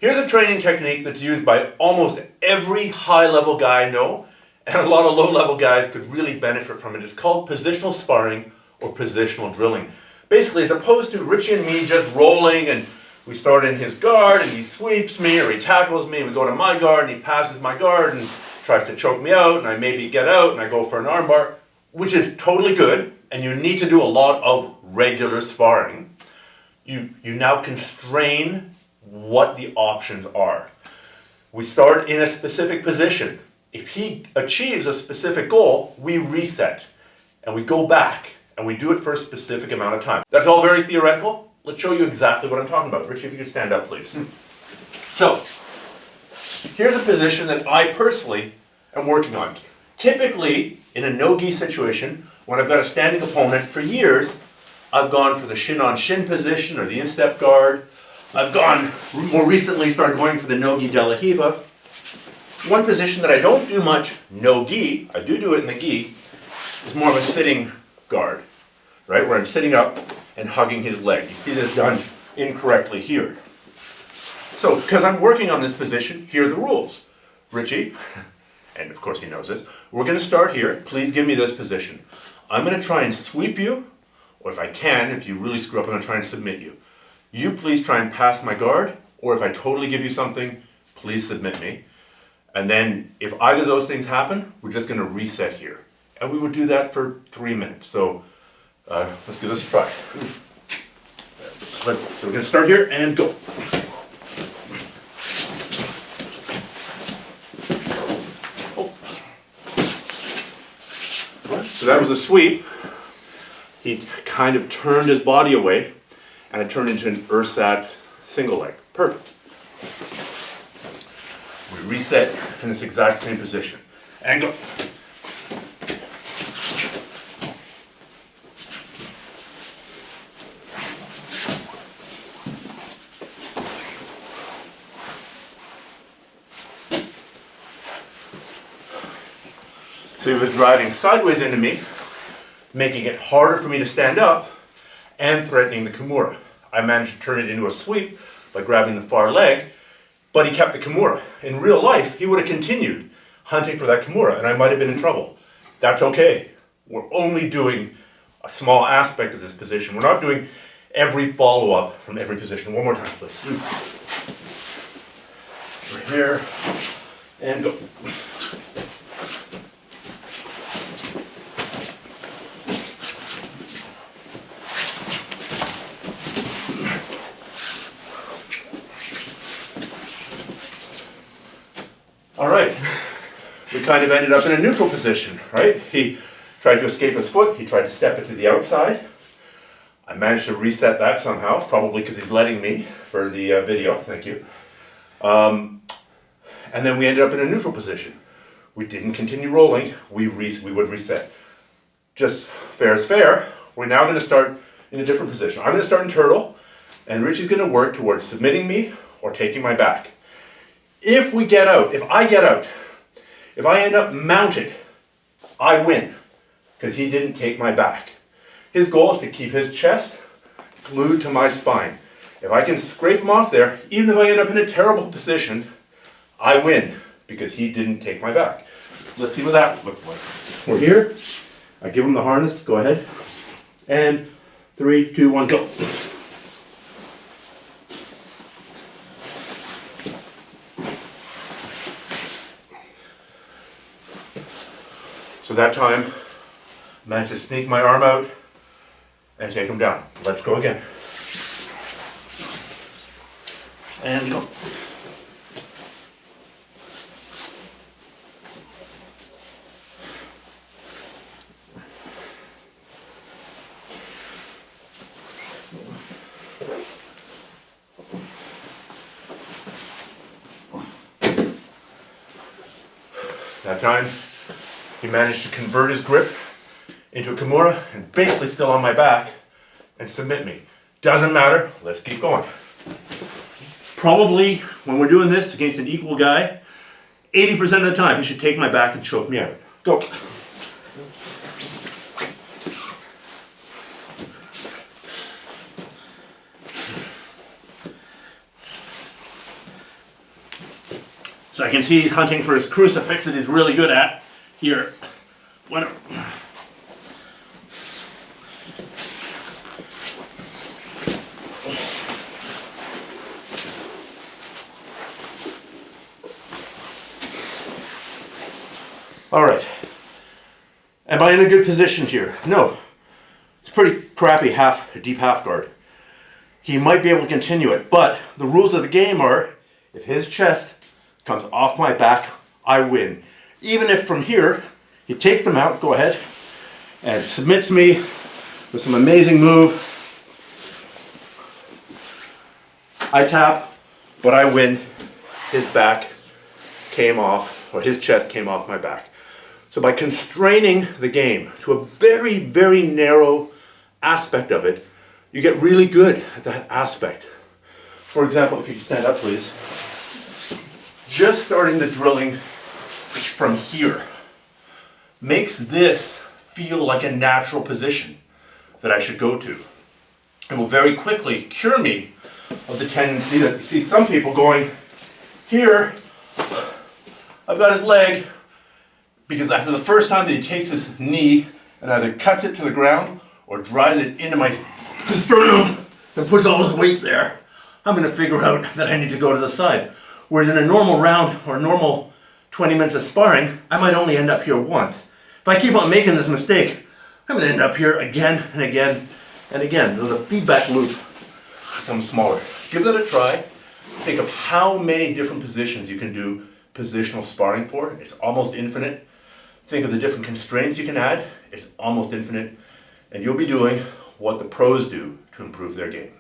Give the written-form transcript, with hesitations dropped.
Here's a training technique that's used by almost every high-level guy I know, and a lot of low-level guys could really benefit from it. It's called positional sparring or positional drilling. Basically, as opposed to Richie and me just rolling and we start in his guard and he sweeps me or he tackles me and we go to my guard and he passes my guard and tries to choke me out and I maybe get out and I go for an armbar, which is totally good, and you need to do a lot of regular sparring. You now constrain what the options are. We start in a specific position. If he achieves a specific goal, we reset and we go back and we do it for a specific amount of time. That's all very theoretical. Let's show you exactly what I'm talking about. Richie, if you could stand up, please. So, here's a position that I personally am working on. Typically, in a no-gi situation, when I've got a standing opponent for years, I've gone for the shin-on-shin position or the instep guard. I've gone, more recently, started going for the no-gi de la hiva. One position that I don't do much no-gi, I do it in the gi, is more of a sitting guard, right? Where I'm sitting up and hugging his leg. You see this done incorrectly here. So, because I'm working on this position, here are the rules. Richie, and of course he knows this, we're going to start here. Please give me this position. I'm going to try and sweep you, or if I can, if you really screw up, I'm going to try and submit you. You please try and pass my guard, or if I totally give you something, please submit me. And then if either of those things happen, we're just going to reset here. And we would do that for 3 minutes. So let's give this a try. So we're going to start here and go. So that was a sweep. He kind of turned his body away, and it turned into an ersatz single leg. Perfect. We reset in this exact same position. And go. So he was driving sideways into me, making it harder for me to stand up, and threatening the kimura. I managed to turn it into a sweep by grabbing the far leg, but he kept the kimura. In real life, he would have continued hunting for that kimura, and I might have been in trouble. That's okay. We're only doing a small aspect of this position. We're not doing every follow-up from every position. One more time, please. We're here, and go. All right, we kind of ended up in a neutral position, right? He tried to escape his foot, he tried to step it to the outside. I managed to reset that somehow, probably because he's letting me for the video, thank you. And then we ended up in a neutral position. We didn't continue rolling, we would reset. Just fair is fair. We're now going to start in a different position. I'm going to start in turtle, and Richie's going to work towards submitting me or taking my back. If we get out, if I get out, if I end up mounted, I win, because he didn't take my back. His goal is to keep his chest glued to my spine. If I can scrape him off there, even if I end up in a terrible position, I win, because he didn't take my back. Let's see what that looks like. We're here. I give him the harness. Go ahead. And 3, 2, 1, go. So that time, I managed to sneak my arm out and take him down. Let's go again. And go. That time, he managed to convert his grip into a kimura and basically still on my back and submit me. Doesn't matter, let's keep going. Probably, when we're doing this against an equal guy, 80% of the time he should take my back and choke me out. Go. I can see he's hunting for his crucifix that he's really good at. Here. All right. Am I in a good position here? No. It's pretty crappy deep half guard. He might be able to continue it, but the rules of the game are, if his chest comes off my back, I win. Even if from here, he takes them out, go ahead, and submits me with some amazing move. I tap, but I win. His back came off, or his chest came off my back. So by constraining the game to a very, very narrow aspect of it, you get really good at that aspect. For example, if you stand up, please. Just starting the drilling from here makes this feel like a natural position that I should go to. It will very quickly cure me of the tendency that you see some people going here. I've got his leg, because after the first time that he takes his knee and either cuts it to the ground or drives it into my sternum and puts all his weight there, I'm going to figure out that I need to go to the side. Whereas in a normal round or normal 20 minutes of sparring, I might only end up here once. If I keep on making this mistake, I'm going to end up here again and again and again. So the feedback loop becomes smaller. Give that a try. Think of how many different positions you can do positional sparring for. It's almost infinite. Think of the different constraints you can add. It's almost infinite. And you'll be doing what the pros do to improve their game.